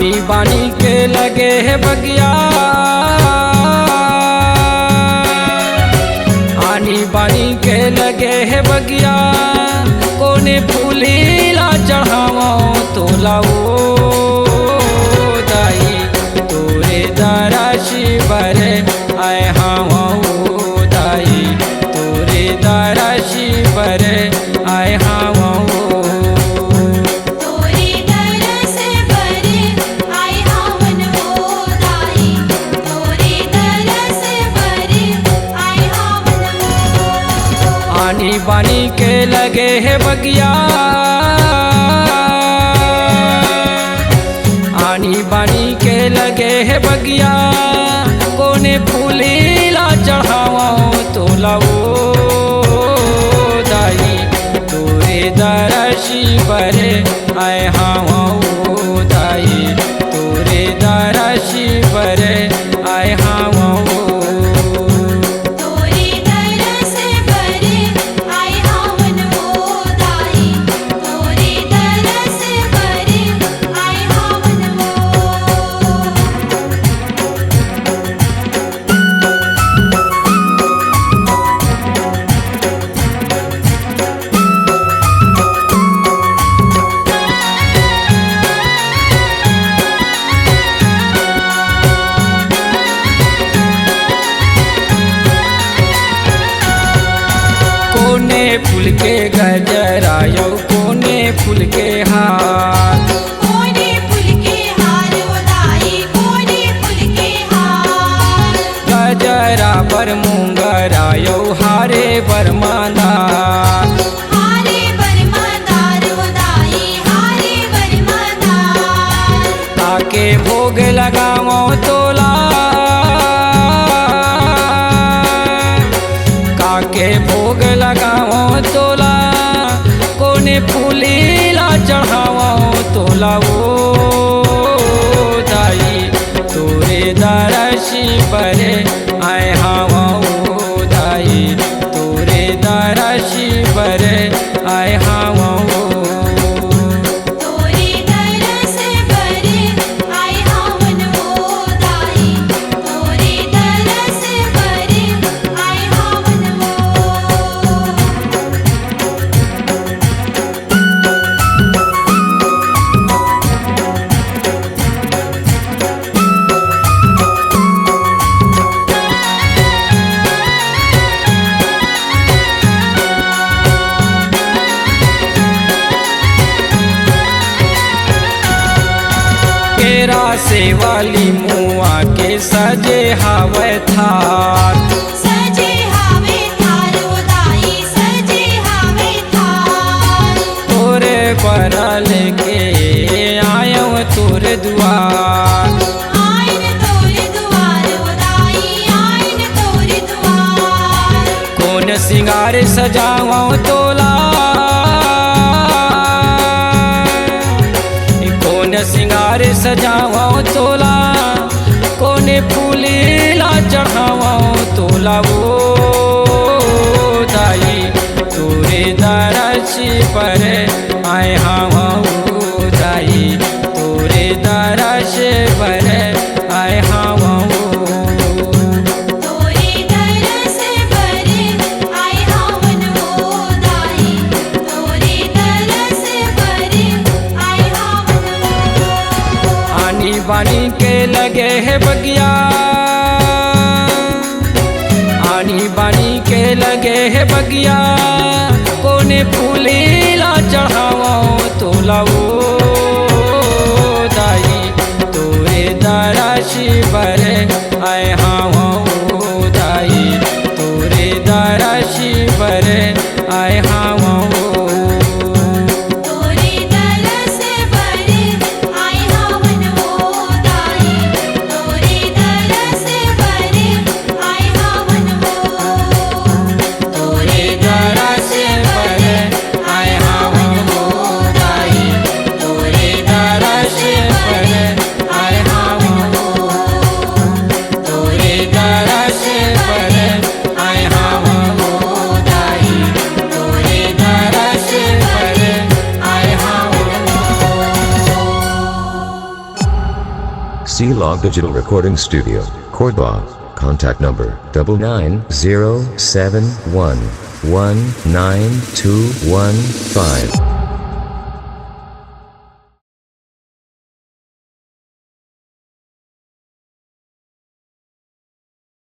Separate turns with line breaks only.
आनी बानी के लगे है बगिया, आनी बानी के लगे है बगिया, कोने फूलीला चढ़ावो तो लाओ दाई तोरे दराशी बरे आए हाँ दाई तोरे दराशी बरे आए हाँ आनी बानी के लगे है बगिया, आनी बानी के लगे है बगिया, कोने फूलीला चढ़ावो तो लाओ दाई तोरे दराशी बरे आए हाँ दाई तोरे दराशी बरे आए हाँ कोने फूल के गजरायो कोने फूल के हार,
कोने फूल के हार दाई कोने फूल के हार,
गजरा बर मुंगरायो हारे बर मांदार,
हारे बर मांदार दाई हारे बर मांदार,
ताके भोग लगावो तोला, काके भोग लगावो तोला, कोने फूलीला चढ़ावो तोला दाई तोरे दराशी बरे आए हाँ दाई तोरे दराशी बरे आए हाँ केरा से वाली मुआ के सजे हावे थार,
सजे हावे थार दाई सजे हावे थार,
तोरे बरल के आयो तोरे दुआर,
आइन तोरे दुआर दाई आइन तोरे दुआर,
कौन सिंगार सजावो तोला, सिंगार सजावो तोला, कोने फूलीला चढ़ावो तोला दाई तोरे दराशी बरे आए हाँ दाई तोरे दराशी बरे आए हाँ बानी के लगे है बगिया, आनी बानी के लगे है बगिया, कोने फूलीला चढ़ावो तो लाओ दाई तोरे दराशी बरे आए हाँ दाई तोरे दराशी बरे आए हाँ
Log Digital Recording Studio, Cordoba. Contact number 99071192215.